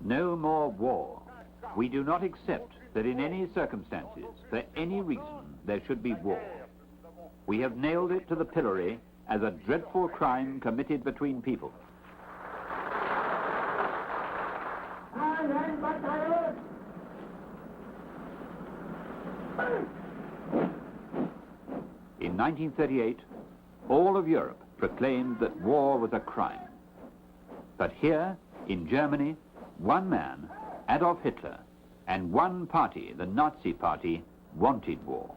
No more war. We do not accept that in any circumstances, for any reason, there should be war. We have nailed it to the pillory as a dreadful crime committed between people. In 1938, all of Europe proclaimed that war was a crime. But here, in Germany, one man, Adolf Hitler, and one party, the Nazi Party, wanted war.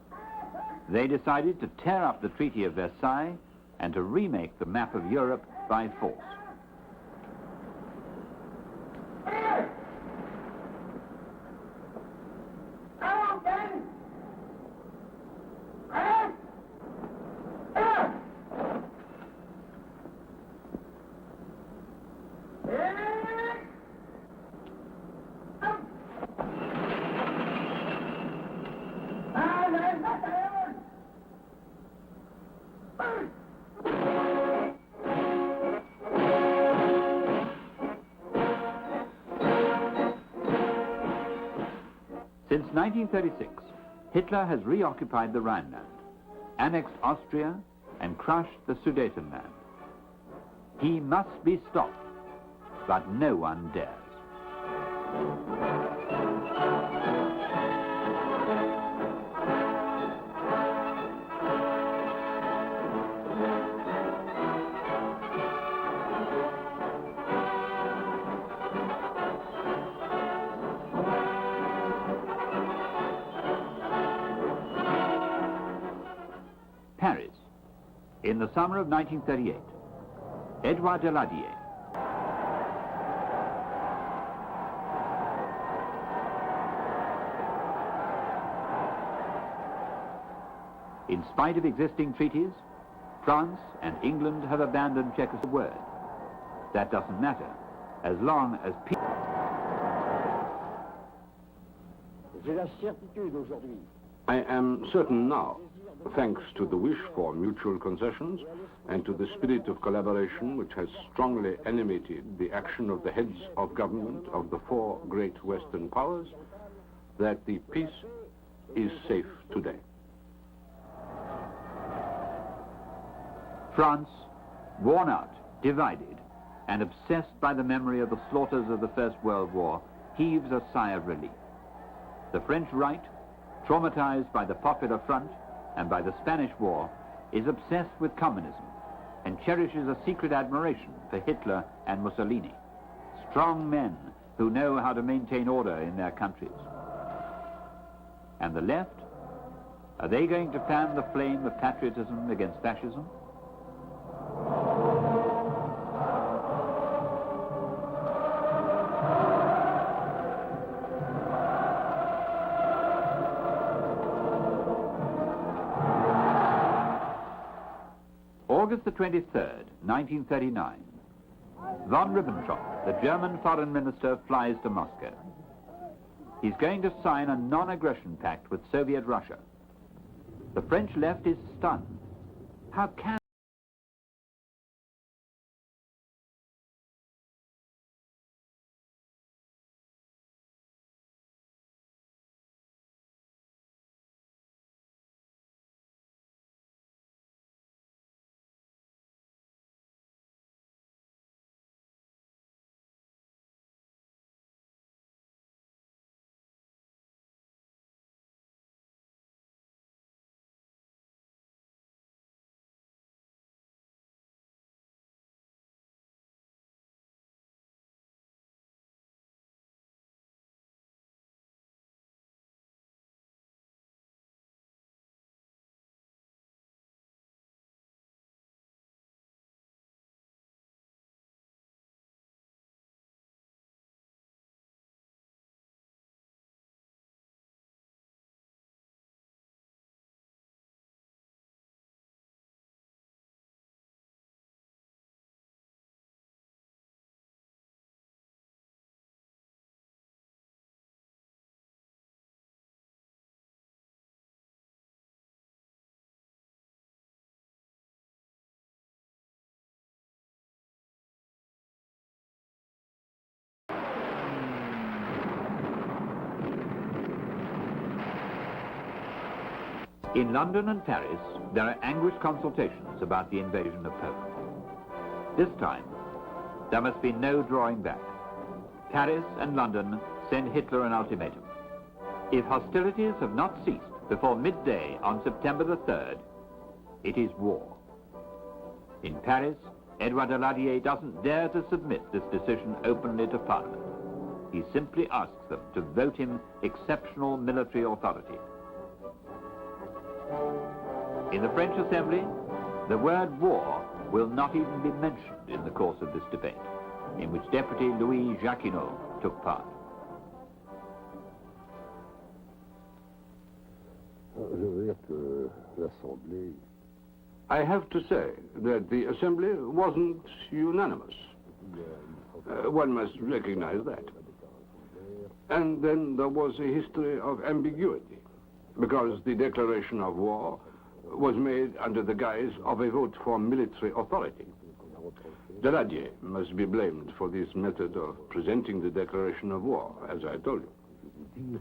They decided to tear up the Treaty of Versailles and to remake the map of Europe by force. Since 1936, Hitler has reoccupied the Rhineland, annexed Austria, and crushed the Sudetenland. He must be stopped, but no one dares. Paris, in the summer of 1938. Edouard Daladier. In spite of existing treaties, France and England have abandoned Czechoslovakia. That doesn't matter, as long as people... I am certain now, thanks to the wish for mutual concessions and to the spirit of collaboration which has strongly animated the action of the heads of government of the four great Western powers, that the peace is safe today. France, worn out, divided, and obsessed by the memory of the slaughters of the First World War, heaves a sigh of relief. The French right, traumatized by the Popular Front and by the Spanish War, is obsessed with communism and cherishes a secret admiration for Hitler and Mussolini, strong men who know how to maintain order in their countries. And the left? Are they going to fan the flame of patriotism against fascism? August the 23rd, 1939. Von Ribbentrop, the German foreign minister, flies to Moscow. He's going to sign a non-aggression pact with Soviet Russia. The French left is stunned. How can In London and Paris, there are anguished consultations about the invasion of Poland. This time, there must be no drawing back. Paris and London send Hitler an ultimatum. If hostilities have not ceased before midday on September the 3rd, it is war. In Paris, Edouard Daladier doesn't dare to submit this decision openly to Parliament. He simply asks them to vote him exceptional military authority. In the French Assembly, the word war will not even be mentioned in the course of this debate, in which Deputy Louis Jacquinot took part. I have to say that the Assembly wasn't unanimous. One must recognize that. And then there was a history of ambiguity, because the declaration of war was made under the guise of a vote for military authority. Daladier must be blamed for this method of presenting the declaration of war, as I told you.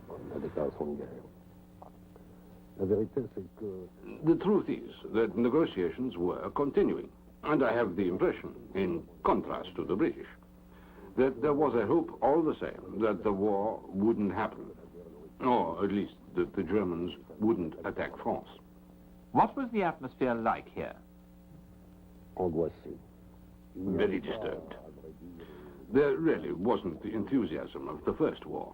The truth is that negotiations were continuing, and I have the impression, in contrast to the British, that there was a hope all the same that the war wouldn't happen, or at least that the Germans wouldn't attack France. What was the atmosphere like here? Very disturbed. There really wasn't the enthusiasm of the First War.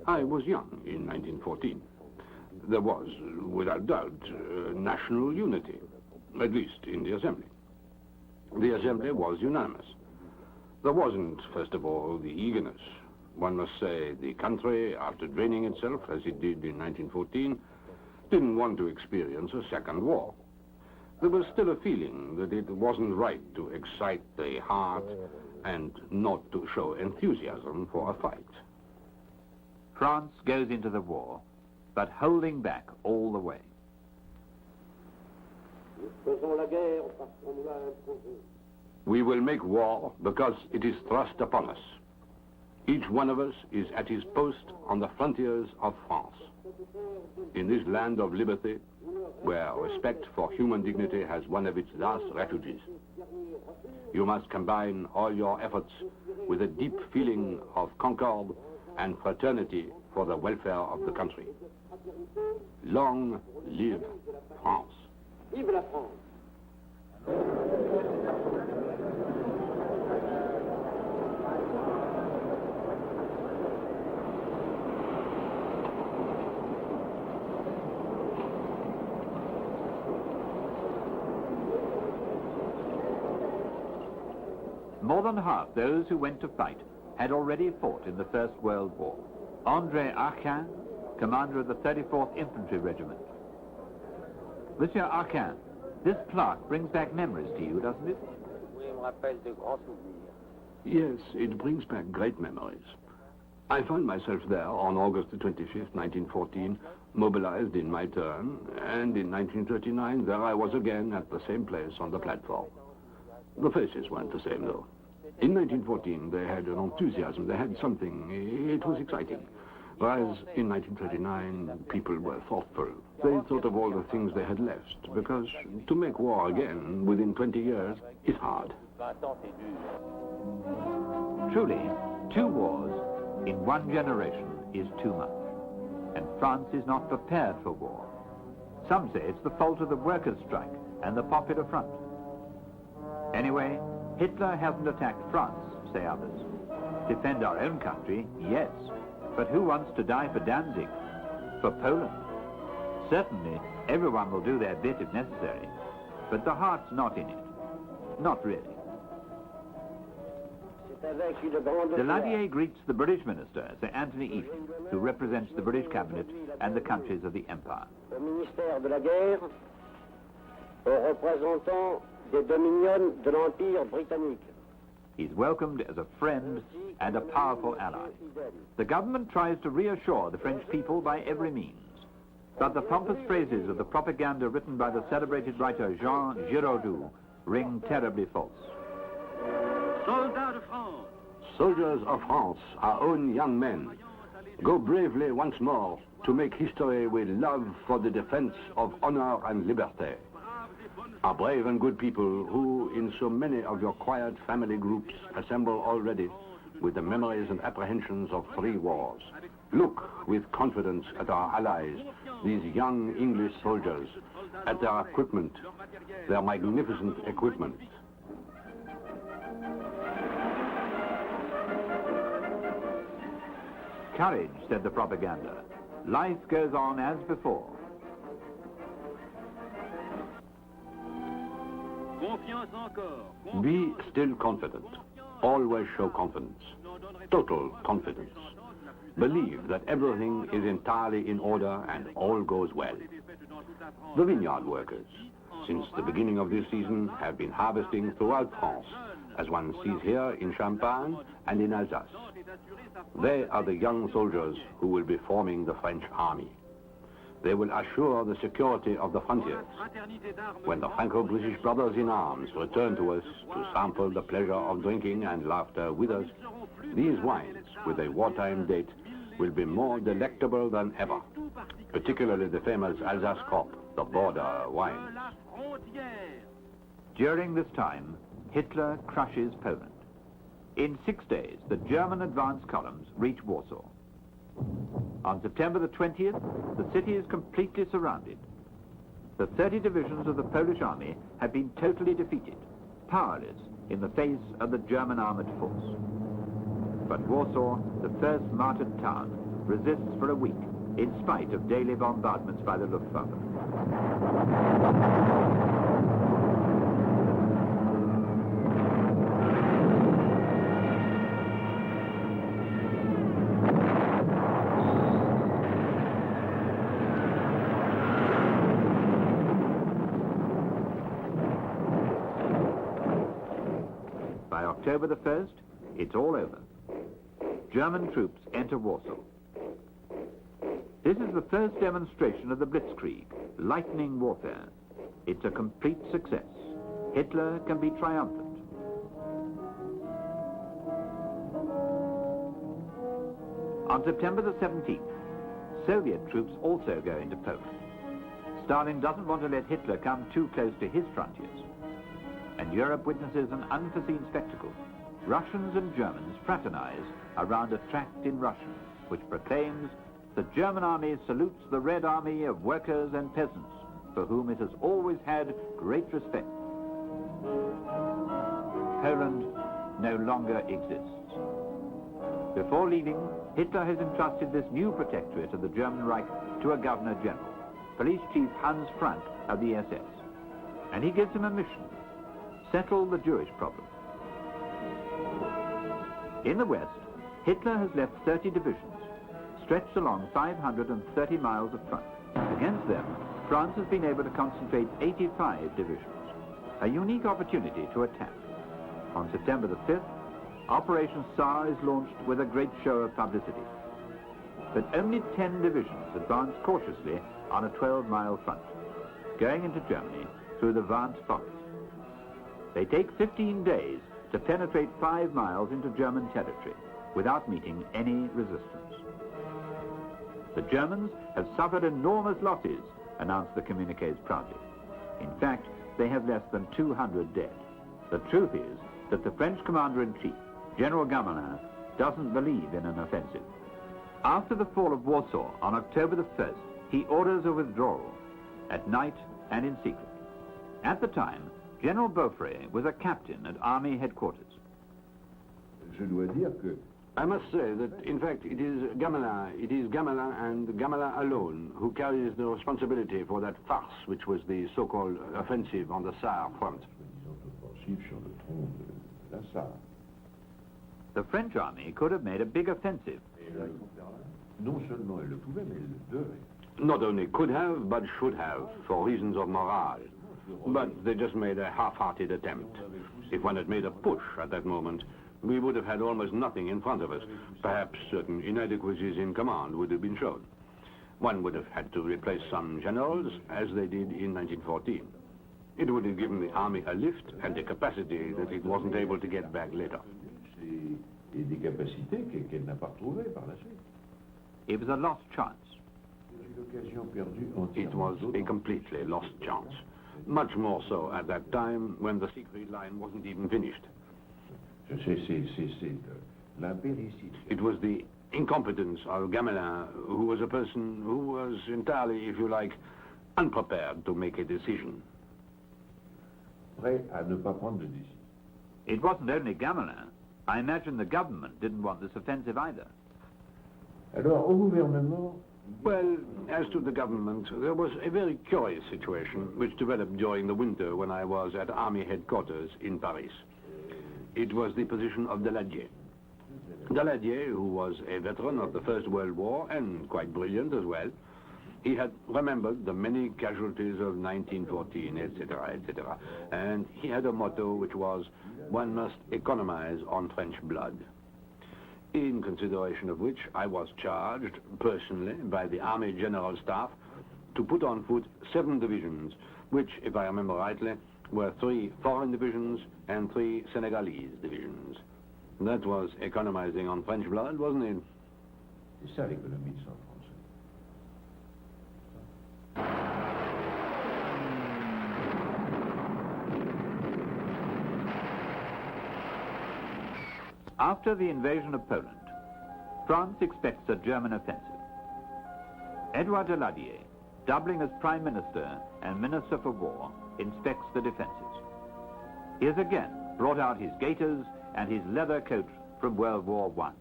I was young in 1914. There was, without doubt, national unity, at least in the Assembly. The Assembly was unanimous. There wasn't, first of all, the eagerness. One must say the country, after draining itself, as it did in 1914, didn't want to experience a second war. There was still a feeling that it wasn't right to excite the heart and not to show enthusiasm for a fight. France goes into the war, but holding back all the way. We will make war because it is thrust upon us. Each one of us is at his post on the frontiers of France. In this land of liberty, where respect for human dignity has one of its last refuges, you must combine all your efforts with a deep feeling of concord and fraternity for the welfare of the country. Long live France. Vive la France. More than half those who went to fight had already fought in the First World War. André Arquin, commander of the 34th Infantry Regiment. Monsieur Arquin, this plaque brings back memories to you, doesn't it? Yes, it brings back great memories. I found myself there on August 25th, 1914, mobilized in my turn, and in 1939 there I was again at the same place on the platform. The faces weren't the same, though. In 1914, they had an enthusiasm, they had something, it was exciting. Whereas in 1939, people were thoughtful. They thought of all the things they had left, because to make war again within 20 years is hard. Truly, 2 wars in 1 generation is too much, and France is not prepared for war. Some say it's the fault of the workers' strike and the Popular Front. Anyway, Hitler hasn't attacked France, say others. Defend our own country, yes, but who wants to die for Danzig, for Poland? Certainly, everyone will do their bit if necessary, but the heart's not in it. Not really. Daladier greets the British minister, Sir Anthony Eden, who represents the British cabinet and the countries of the Empire. Au ministère de la Guerre, aux représentants des dominions de l'Empire britannique. He's welcomed as a friend and a powerful ally. The government tries to reassure the French people by every means. But the pompous phrases of the propaganda written by the celebrated writer Jean Giraudoux ring terribly false. Soldiers of France, our own young men, go bravely once more to make history with love for the defense of honor and liberty. Are brave and good people who, in so many of your quiet family groups, assemble already with the memories and apprehensions of 3 wars. Look with confidence at our allies, these young English soldiers, at their equipment, their magnificent equipment. Courage, said the propaganda. Life goes on as before. Be still confident. Always show confidence. Total confidence. Believe that everything is entirely in order and all goes well. The vineyard workers, since the beginning of this season, have been harvesting throughout France, as one sees here in Champagne and in Alsace. They are the young soldiers who will be forming the French army. They will assure the security of the frontiers. When the Franco-British brothers in arms return to us to sample the pleasure of drinking and laughter with us, these wines, with a wartime date, will be more delectable than ever, particularly the famous Alsace crop, the border wines. During this time, Hitler crushes Poland. In 6 days, the German advance columns reach Warsaw. On September the 20th, the city is completely surrounded. The 30 divisions of the Polish army have been totally defeated, powerless in the face of the German armored force. But Warsaw, the first martyred town, resists for a week, in spite of daily bombardments by the Luftwaffe. By October the 1st, it's all over. German troops enter Warsaw. This is the first demonstration of the Blitzkrieg, lightning warfare. It's a complete success. Hitler can be triumphant. On September the 17th, Soviet troops also go into Poland. Stalin doesn't want to let Hitler come too close to his frontiers. And Europe witnesses an unforeseen spectacle. Russians and Germans fraternize around a tract in Russian, which proclaims, "The German army salutes the Red Army of workers and peasants, for whom it has always had great respect." Poland no longer exists. Before leaving, Hitler has entrusted this new protectorate of the German Reich to a Governor General, Police Chief Hans Frank of the SS. And he gives him a mission: settle the Jewish problem. In the West, Hitler has left 30 divisions, stretched along 530 miles of front. Against them, France has been able to concentrate 85 divisions, a unique opportunity to attack. On September the 5th, Operation Tsar is launched with a great show of publicity. But only 10 divisions advance cautiously on a 12-mile front, going into Germany through the Vannes forest. They take 15 days to penetrate 5 miles into German territory without meeting any resistance. The Germans have suffered enormous losses, announced the communiques proudly. In fact, they have less than 200 dead. The truth is that the French commander-in-chief, General Gamelin, doesn't believe in an offensive. After the fall of Warsaw on October the 1st, he orders a withdrawal, at night and in secret. At the time, General Beaufray was a captain at Army headquarters. I must say that, in fact, it is Gamelin and Gamelin alone who carries the responsibility for that farce which was the so-called offensive on the Saar front. The French army could have made a big offensive. Not only could have, but should have, for reasons of morale. But they just made a half-hearted attempt. If one had made a push at that moment, we would have had almost nothing in front of us. Perhaps certain inadequacies in command would have been shown. One would have had to replace some generals, as they did in 1914. It would have given the army a lift and a capacity that it wasn't able to get back later. It was a lost chance. It was a completely lost chance. Much more so at that time when the Siegfried Line wasn't even finished. It was the incompetence of Gamelin, who was a person who was entirely, if you like, unprepared to make a decision. It wasn't only Gamelin. I imagine the government didn't want this offensive either. Well, as to the government, there was a very curious situation which developed during the winter when I was at Army headquarters in Paris. It was the position of Daladier. Daladier, who was a veteran of the First World War and quite brilliant as well, he had remembered the many casualties of 1914, etc., etc., and he had a motto which was, one must economize on French blood. In consideration of which, I was charged, personally, by the Army General Staff, to put on foot 7 divisions, which, if I remember rightly, were 3 foreign divisions and 3 Senegalese divisions. That was economizing on French blood, wasn't it? C'est ça l'économie de sang français. After the invasion of Poland, France expects a German offensive. Edouard Daladier, doubling as Prime Minister and Minister for War, inspects the defenses. He has again brought out his gaiters and his leather coat from World War I.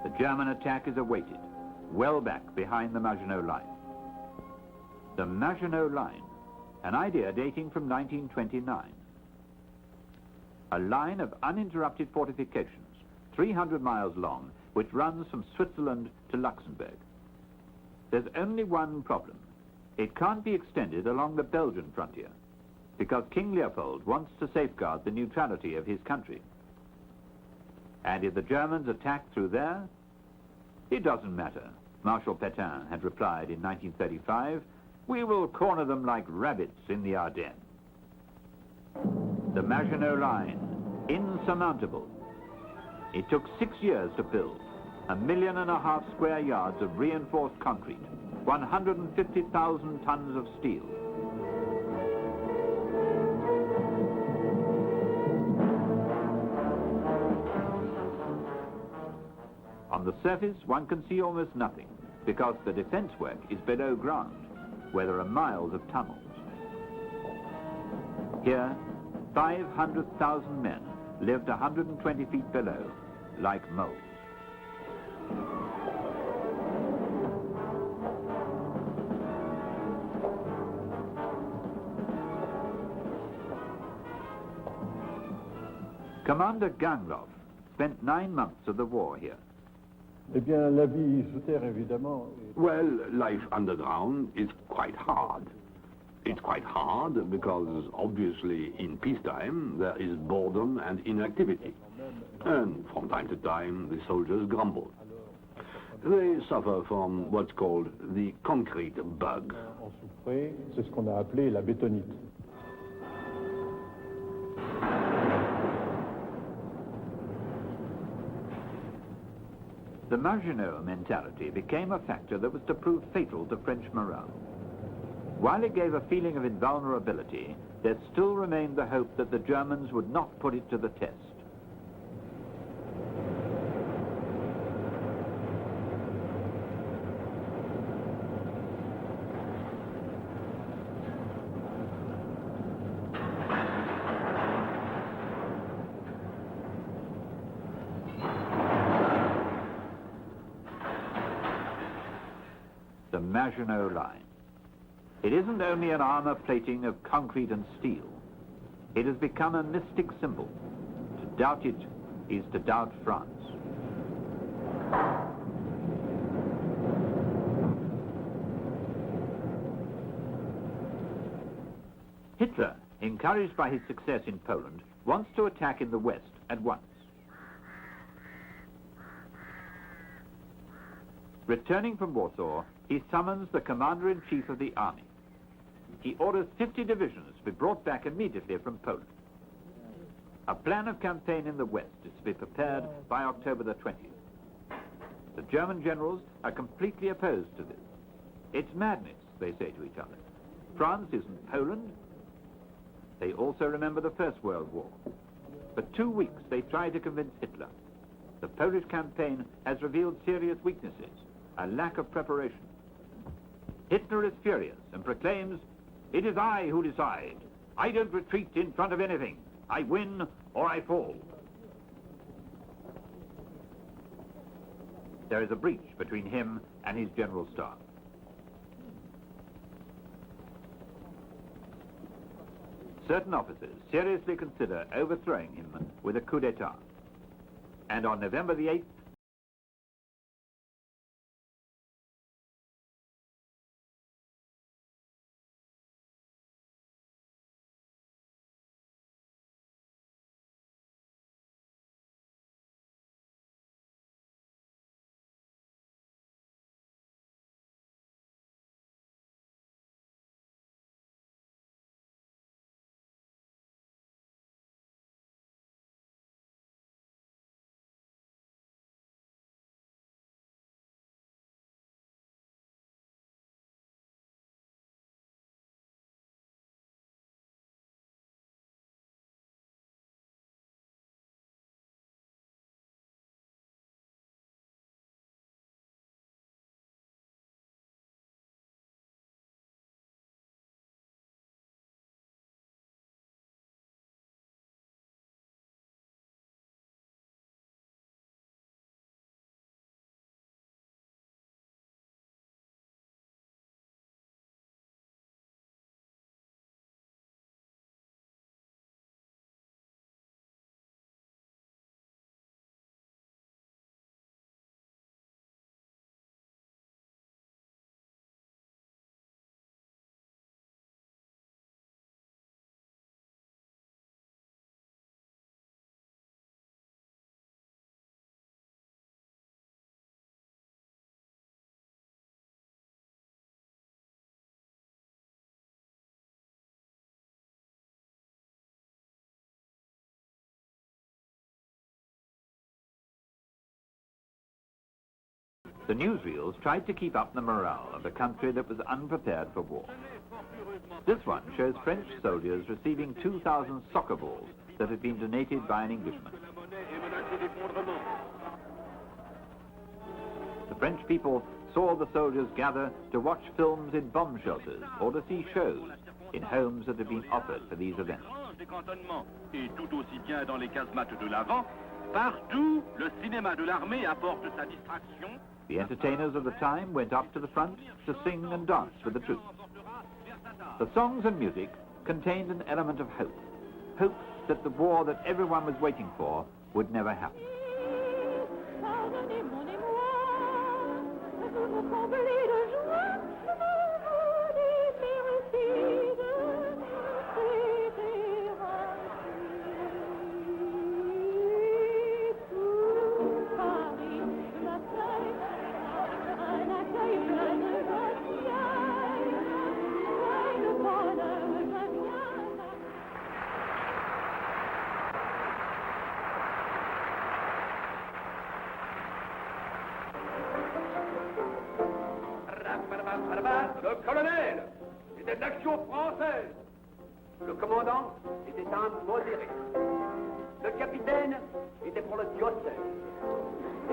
The German attack is awaited, well back behind the Maginot Line. The Maginot Line, an idea dating from 1929. A line of uninterrupted fortifications, 300 miles long, which runs from Switzerland to Luxembourg. There's only one problem. It can't be extended along the Belgian frontier, because King Leopold wants to safeguard the neutrality of his country. And if the Germans attack through there, it doesn't matter. Marshal Pétain had replied in 1935, we will corner them like rabbits in the Ardennes. The Maginot Line, insurmountable. It took 6 years to build, 1.5 million square yards of reinforced concrete, 150,000 tons of steel. On the surface, one can see almost nothing, because the defense work is below ground, where there are miles of tunnels. Here, 500,000 men lived 120 feet below, like moles. Commander Gangloff spent 9 months of the war here. Eh bien, la vie sous terre, évidemment. Well, life underground is quite hard. It's quite hard because, obviously, in peacetime, there is boredom and inactivity. And from time to time, the soldiers grumble. They suffer from what's called the concrete bug. On souffrait, c'est ce qu'on a appelé la bétonite. The Maginot mentality became a factor that was to prove fatal to French morale. While it gave a feeling of invulnerability, there still remained the hope that the Germans would not put it to the test. The Maginot Line. It isn't only an armor plating of concrete and steel. It has become a mystic symbol. To doubt it is to doubt France. Hitler, encouraged by his success in Poland, wants to attack in the West at once. Returning from Warsaw, he summons the commander-in-chief of the army. He orders 50 divisions to be brought back immediately from Poland. A plan of campaign in the West is to be prepared by October the 20th. The German generals are completely opposed to this. It's madness, they say to each other. France isn't Poland. They also remember the First World War. For 2 weeks, they try to convince Hitler. The Polish campaign has revealed serious weaknesses, a lack of preparation. Hitler is furious and proclaims, "It is I who decide. I don't retreat in front of anything. I win or I fall." There is a breach between him and his general staff. Certain officers seriously consider overthrowing him with a coup d'etat. And on November the 8th, the newsreels tried to keep up the morale of a country that was unprepared for war. This one shows French soldiers receiving 2,000 soccer balls that had been donated by an Englishman. The French people saw the soldiers gather to watch films in bomb shelters or to see shows in homes that had been offered for these events. Et tout aussi bien dans les casemates de l'Avent, partout, le cinéma de l'armée apporte sa distraction. The entertainers of the time went up to the front to sing and dance with the troops. The songs and music contained an element of hope. Hope that the war that everyone was waiting for would never happen. Le colonel était d'action française. Le commandant était un modéré. Le capitaine était pour le diocèse.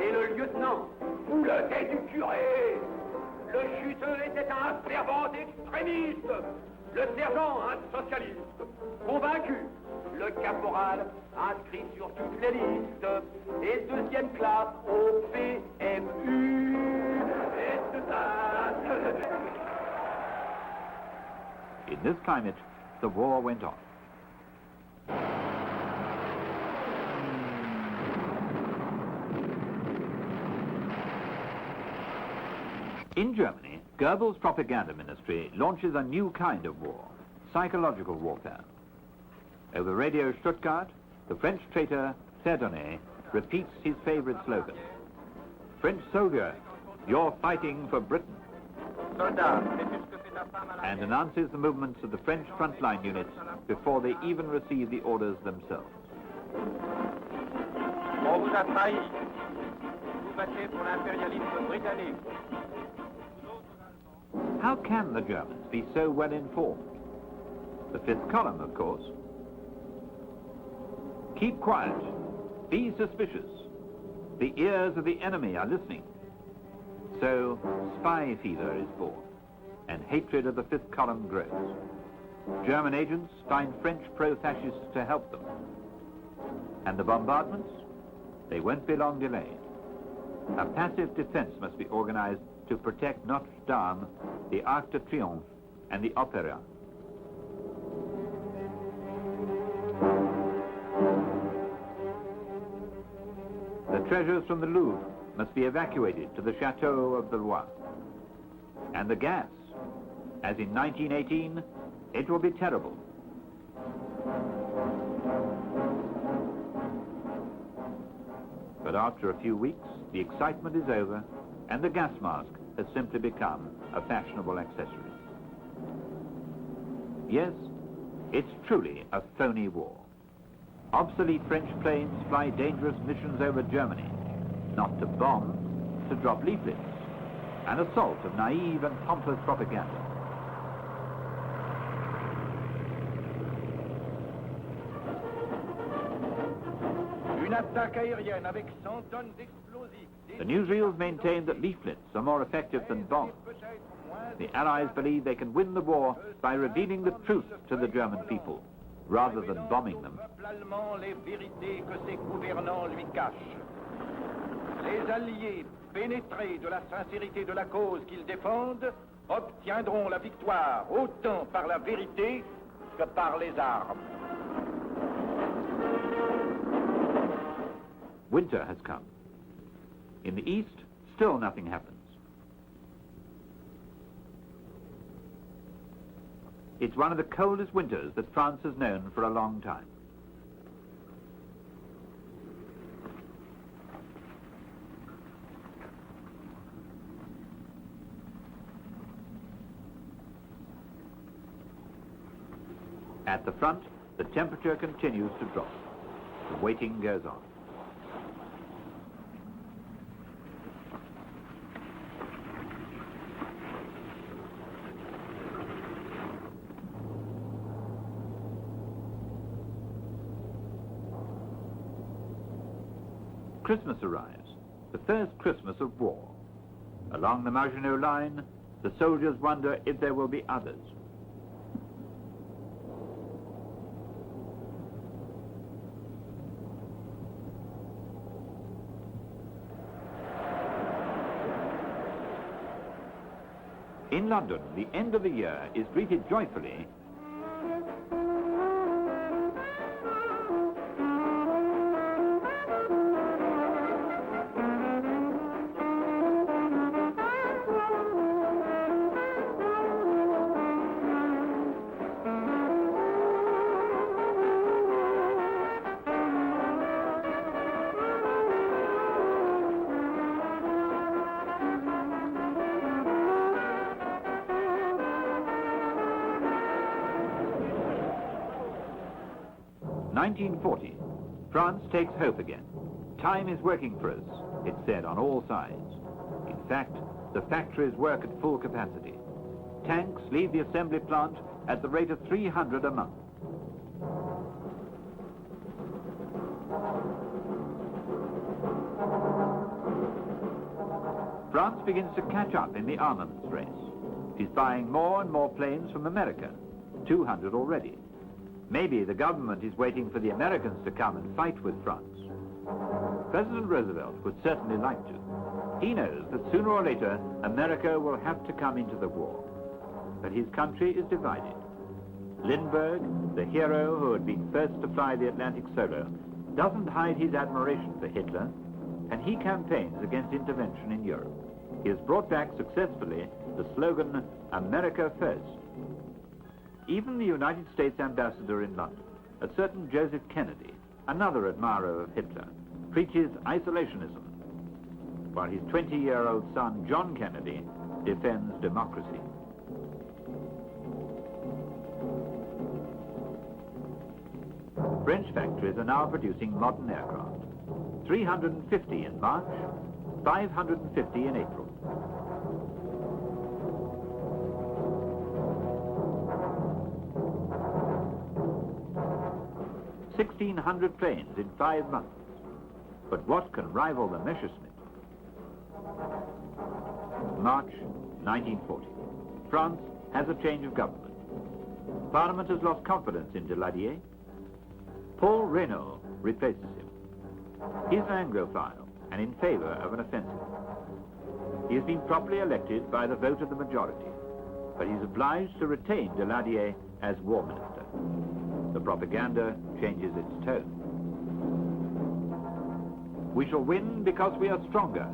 Et le lieutenant boulotait du curé. Le chuteux était un fervent extrémiste. Le sergent, un socialiste. Convaincu, le caporal inscrit sur toutes les listes. Et deuxième classe au PMU. Et tout ça. In this climate, the war went on. In Germany, Goebbels' propaganda ministry launches a new kind of war, psychological warfare. Over Radio Stuttgart, the French traitor Cerdonnet repeats his favorite slogan, "French soldier, you're fighting for Britain," and announces the movements of the French frontline units before they even receive the orders themselves. On vous a trahi. battaient pour l'impérialisme britannique. How can the Germans be so well informed? The fifth column, of course. Keep quiet. Be suspicious. The ears of the enemy are listening. So spy fever is born, and hatred of the fifth column grows. German agents find French pro-fascists to help them. And the bombardments? They won't be long delayed. A passive defense must be organized to protect Notre Dame, the Arc de Triomphe, and the Opera. The treasures from the Louvre must be evacuated to the Chateau of the Loire. And the gas, as in 1918, it will be terrible. But after a few weeks, the excitement is over, and the gas mask has simply become a fashionable accessory. Yes, it's truly a phony war. Obsolete French planes fly dangerous missions over Germany, not to bomb, to drop leaflets, an assault of naive and pompous propaganda. Une attaque aérienne avec 100 tonnes d'explosifs. The newsreels maintain that leaflets are more effective than bombs. The Allies believe they can win the war by revealing the truth to the German people, rather than bombing them. Les vérités que ses gouvernants lui cachent. Les alliés pénétrés de la sincérité de la cause qu'ils défendent obtiendront la victoire autant par la vérité que par les armes. Winter has come. In the east, still nothing happens. It's one of the coldest winters that France has known for a long time. At the front, the temperature continues to drop. The waiting goes on. Christmas arrives, the first Christmas of war. Along the Maginot Line, the soldiers wonder if there will be others. In London, the end of the year is greeted joyfully . In 1940, France takes hope again. Time is working for us, it's said on all sides. In fact, the factories work at full capacity. Tanks leave the assembly plant at the rate of 300 a month. France begins to catch up in the armaments race. She's buying more and more planes from America, 200 already. Maybe the government is waiting for the Americans to come and fight with France. President Roosevelt would certainly like to. He knows that sooner or later, America will have to come into the war. But his country is divided. Lindbergh, the hero who had been first to fly the Atlantic solo, doesn't hide his admiration for Hitler, and he campaigns against intervention in Europe. He has brought back successfully the slogan, America First. Even the United States ambassador in London, a certain Joseph Kennedy, another admirer of Hitler, preaches isolationism, while his 20-year-old son, John Kennedy, defends democracy. French factories are now producing modern aircraft. 350 in March, 550 in April. $1,600 planes in 5 months. But what can rival the Messerschmitt? March 1940. France has a change of government. Parliament has lost confidence in Daladier. Paul Reynaud replaces him. He's an Anglophile and in favor of an offensive. He has been properly elected by the vote of the majority, but he's obliged to retain Daladier as war minister. The propaganda changes its tone. We shall win because we are stronger,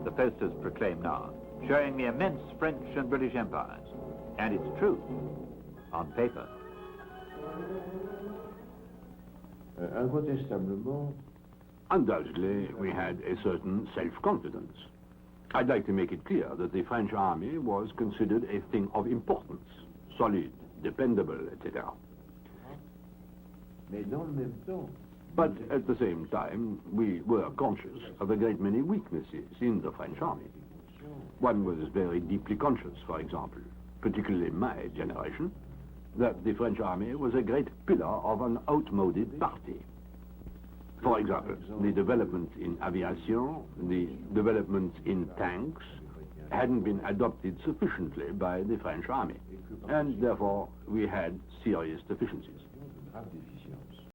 the posters proclaim now, showing the immense French and British empires. And it's true, on paper. Incontestablement, Undoubtedly, we had a certain self-confidence. I'd like to make it clear that the French army was considered a thing of importance, solid, dependable, etc. mais dans le même temps, But at the same time, we were conscious of a great many weaknesses in the French army. One was very deeply conscious, for example, particularly my generation, that the French army was a great pillar of an outmoded party. For example, the development in aviation, the development in tanks, hadn't been adopted sufficiently by the French army, and therefore we had serious deficiencies. grave déficience.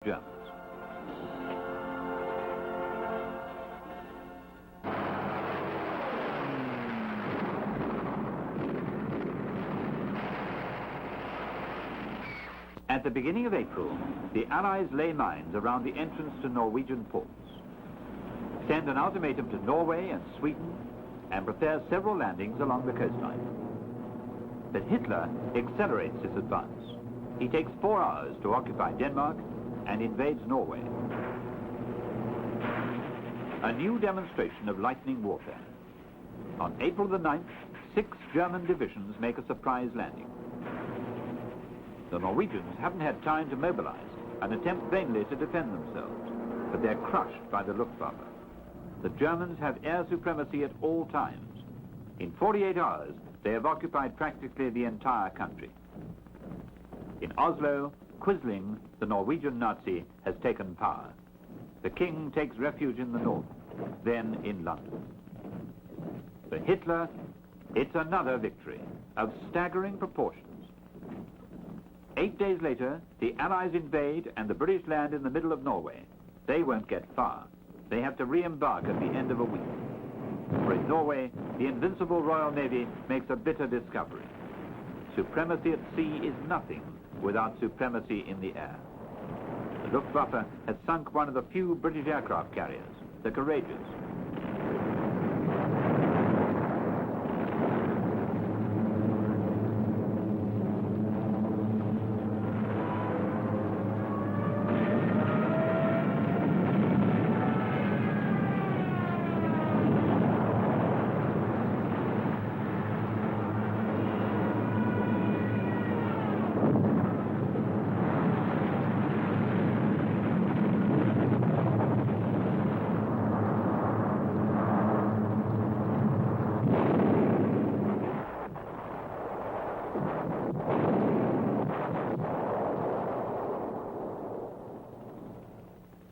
Germans. At the beginning of April, the Allies lay mines around the entrance to Norwegian ports, send an ultimatum to Norway and Sweden, and prepare several landings along the coastline. But Hitler accelerates his advance. He takes 4 hours to occupy Denmark and invades Norway. A new demonstration of lightning warfare. On April the 9th, 6 German divisions make a surprise landing. The Norwegians haven't had time to mobilize and attempt vainly to defend themselves, but they're crushed by the Luftwaffe. The Germans have air supremacy at all times. In 48 hours, they have occupied practically the entire country. In Oslo, Quisling, the Norwegian Nazi, has taken power. The king takes refuge in the north, then in London. For Hitler, it's another victory of staggering proportions. 8 days later, the Allies invade and the British land in the middle of Norway. They won't get far. They have to re-embark at the end of a week. For in Norway, the invincible Royal Navy makes a bitter discovery. Supremacy at sea is nothing without supremacy in the air. The Luftwaffe has sunk one of the few British aircraft carriers, the Courageous.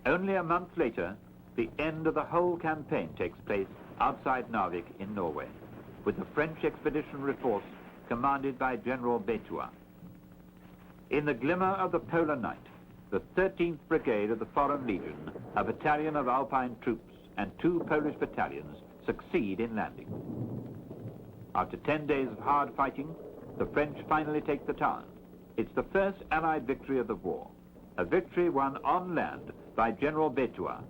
Only a month later, the end of the whole campaign takes place outside Narvik in Norway, with the French Expeditionary Force commanded by General Betua. In the glimmer of the polar night, the 13th Brigade of the Foreign Legion, a battalion of Alpine troops, and 2 Polish battalions succeed in landing. After 10 days of hard fighting, the French finally take the town. It's the first Allied victory of the war, a victory won on land by General Betua,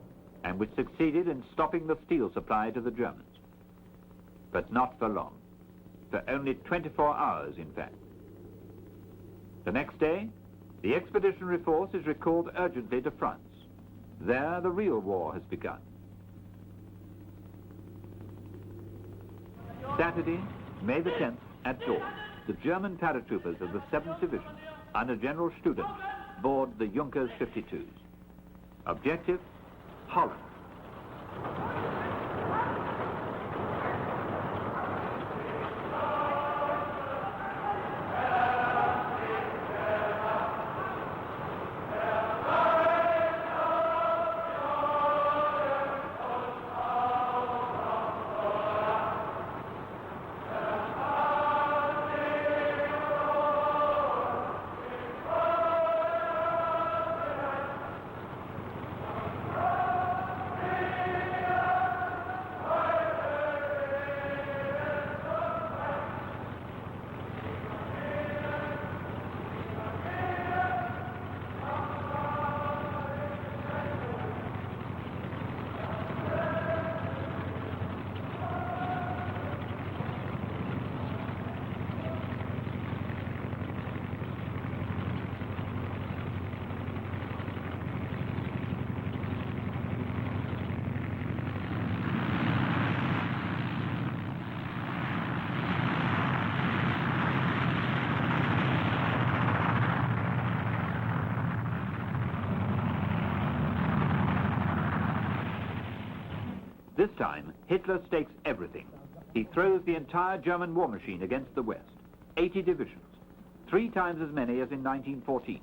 and which succeeded in stopping the steel supply to the Germans. But not for long, for only 24 hours, in fact. The next day, the Expeditionary Force is recalled urgently to France. There, the real war has begun. Saturday, May the 10th, at dawn, the German paratroopers of the 7th Division, under General Student, board the Junkers 52s. Objective, Holland. This time, Hitler stakes everything. He throws the entire German war machine against the West. 80 divisions, 3 times as many as in 1914.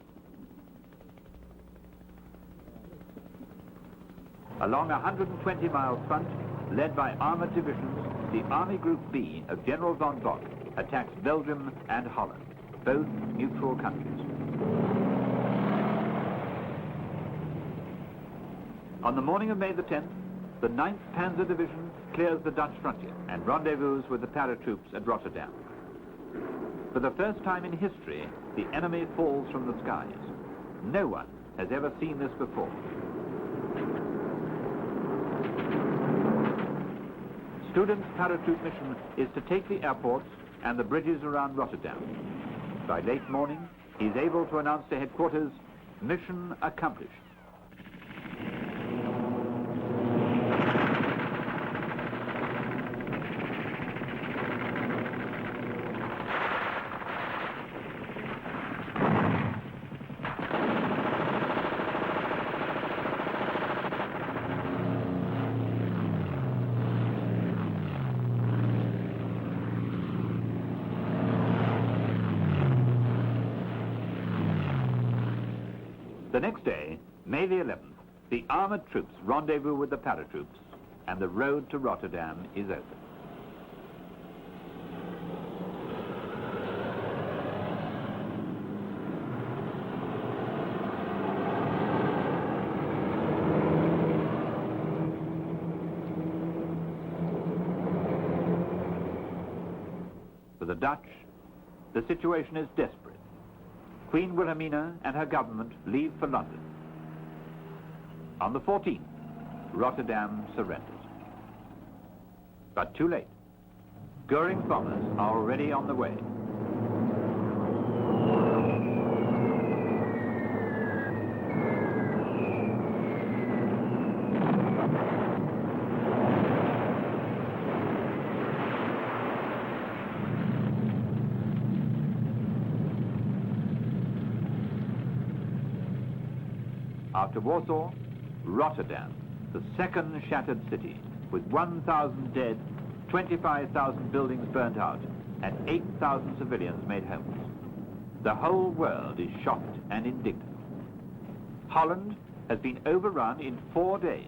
Along a 120-mile front, led by armored divisions, the Army Group B of General von Bock attacks Belgium and Holland, both neutral countries. On the morning of May the 10th, the 9th Panzer Division clears the Dutch frontier and rendezvous with the paratroops at Rotterdam. For the first time in history, the enemy falls from the skies. No one has ever seen this before. Student's paratroop mission is to take the airports and the bridges around Rotterdam. By late morning, he's able to announce to headquarters, mission accomplished. The next day, May the 11th, the armored troops rendezvous with the paratroops, and the road to Rotterdam is open. For the Dutch, the situation is desperate. Queen Wilhelmina and her government leave for London. On the 14th, Rotterdam surrenders. But too late. Goering's bombers are already on the way. After Warsaw, Rotterdam, the second shattered city, with 1,000 dead, 25,000 buildings burnt out, and 8,000 civilians made homeless. The whole world is shocked and indignant. Holland has been overrun in 4 days.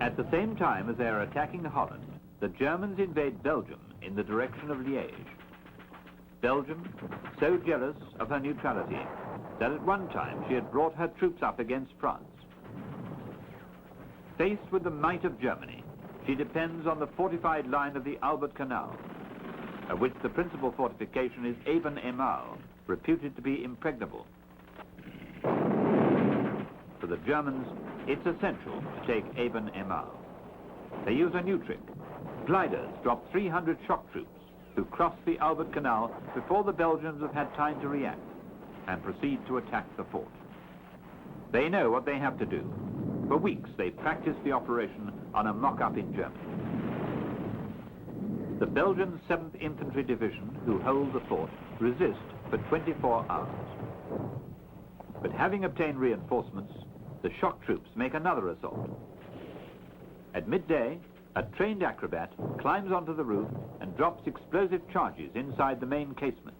At the same time as they are attacking Holland, the Germans invade Belgium in the direction of Liège. Belgium, so jealous of her neutrality, that at one time she had brought her troops up against France. Faced with the might of Germany, she depends on the fortified line of the Albert Canal, of which the principal fortification is Eben-Emael, reputed to be impregnable. For the Germans, it's essential to take Eben-Emael. They use a new trick. Gliders drop 300 shock troops who cross the Albert Canal before the Belgians have had time to react and proceed to attack the fort. They know what they have to do. For weeks, they practiced the operation on a mock-up in Germany. The Belgian 7th Infantry Division, who hold the fort, resist for 24 hours. But having obtained reinforcements, the shock troops make another assault. At midday, a trained acrobat climbs onto the roof and drops explosive charges inside the main casement.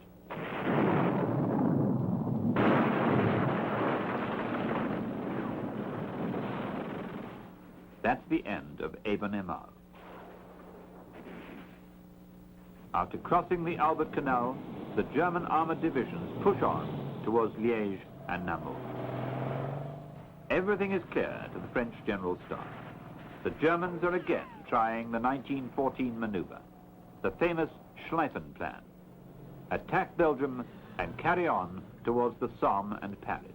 That's the end of Eben-Emael. After crossing the Albert Canal, the German armored divisions push on towards Liège and Namur. Everything is clear to the French General Staff. The Germans are again trying the 1914 maneuver, the famous Schlieffen Plan. Attack Belgium and carry on towards the Somme and Paris.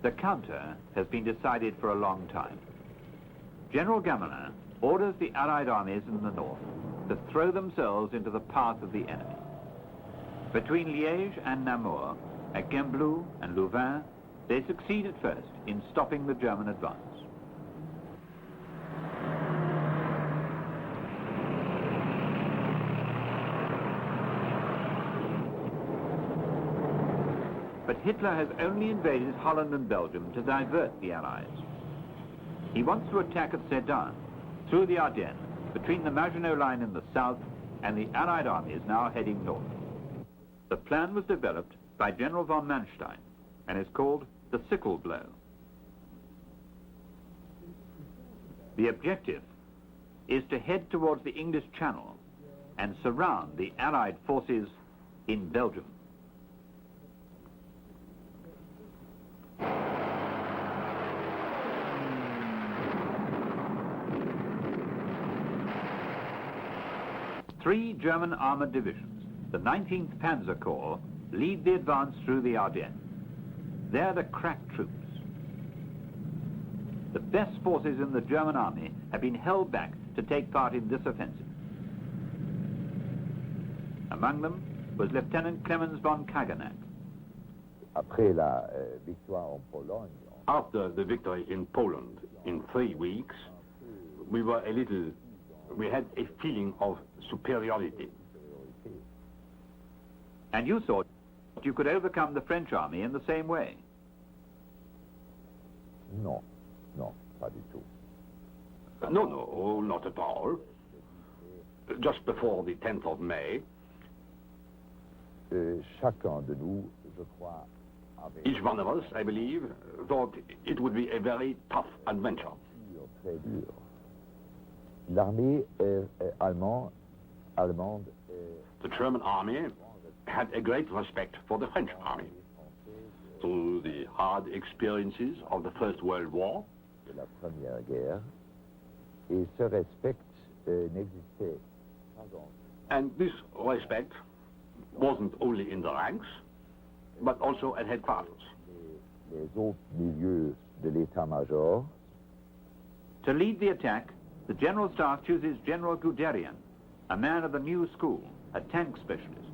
The counter has been decided for a long time. General Gamelin orders the Allied armies in the north to throw themselves into the path of the enemy. Between Liège and Namur, at Gembloux and Louvain, they succeed at first in stopping the German advance. But Hitler has only invaded Holland and Belgium to divert the Allies. He wants to attack at Sedan, through the Ardennes, between the Maginot Line in the south and the Allied armies now heading north. The plan was developed by General von Manstein and is called the sickle blow. The objective is to head towards the English Channel and surround the Allied forces in Belgium. Three German armored divisions, the 19th Panzer Corps, lead the advance through the Ardennes. They're the crack troops. The best forces in the German army have been held back to take part in this offensive. Among them was Lieutenant Clemens von Kaganack. Après la victoire en Pologne, After the victory in Poland in 3 weeks, we had a feeling of superiority. And you thought you could overcome the French army in the same way. non, pas du tout. No, not at all. Just before the 10th of May, Chacun de nous, je crois, avait each one of us, I believe, thought it would be a very tough adventure. très dur. L'armée allemande The German army had a great respect for the French army. Through the hard experiences of the First World War, de la Première Guerre, et ce respect n'existait pas en and this respect wasn't only in the ranks, but also at headquarters. les autres milieux de l'état-major. To lead the attack, the General Staff chooses General Guderian, a man of the new school, a tank specialist.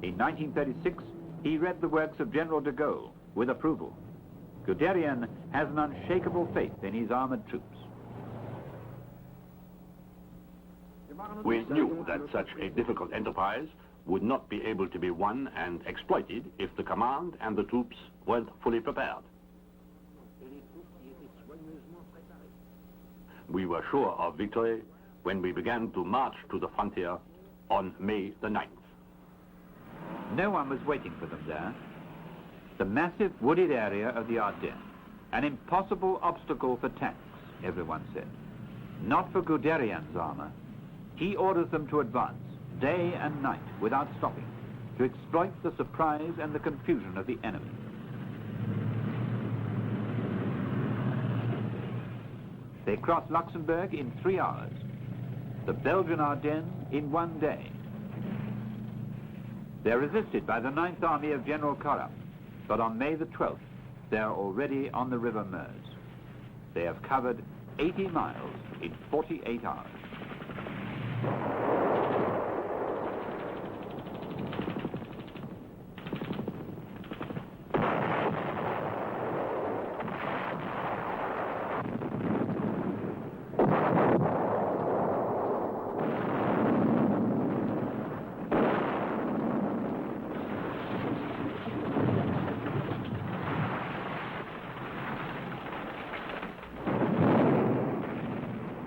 In 1936, he read the works of General de Gaulle with approval. Guderian has an unshakable faith in his armored troops. We knew that such a difficult enterprise would not be able to be won and exploited if the command and the troops weren't fully prepared. We were sure of victory when we began to march to the frontier on May the 9th. No one was waiting for them there. The massive wooded area of the Ardennes, an impossible obstacle for tanks, everyone said. Not for Guderian's armor. He orders them to advance, day and night, without stopping, to exploit the surprise and the confusion of the enemy. They cross Luxembourg in 3 hours. The Belgian Ardennes in 1 day. They're resisted by the 9th Army of General Corrupt, but on May the 12th, they're already on the River Meuse. They have covered 80 miles in 48 hours.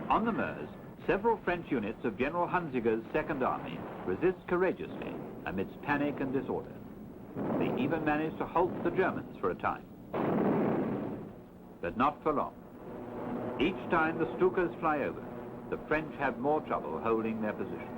On the Meuse, several French units of General Hunziger's Second Army resist courageously amidst panic and disorder. They even manage to halt the Germans for a time. But not for long. Each time the Stukas fly over, the French have more trouble holding their position.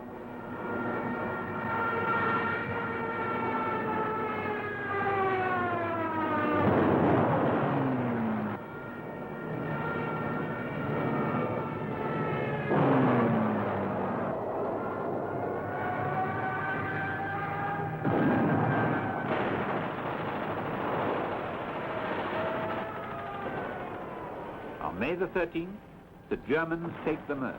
On May the 13th, the Germans take the Meuse.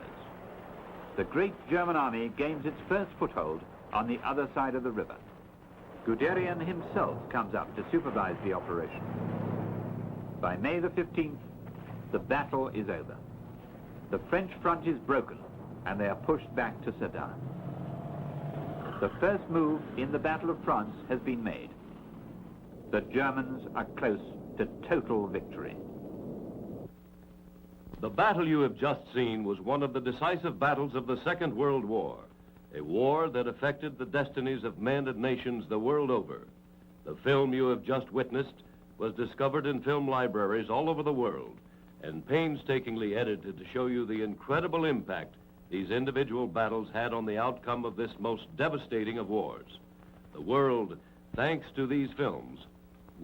The great German army gains its first foothold on the other side of the river. Guderian himself comes up to supervise the operation. By May the 15th, the battle is over. The French front is broken, and they are pushed back to Sedan. The first move in the Battle of France has been made. The Germans are close to total victory. The battle you have just seen was one of the decisive battles of the Second World War, a war that affected the destinies of men and nations the world over. The film you have just witnessed was discovered in film libraries all over the world and painstakingly edited to show you the incredible impact these individual battles had on the outcome of this most devastating of wars. The world, thanks to these films,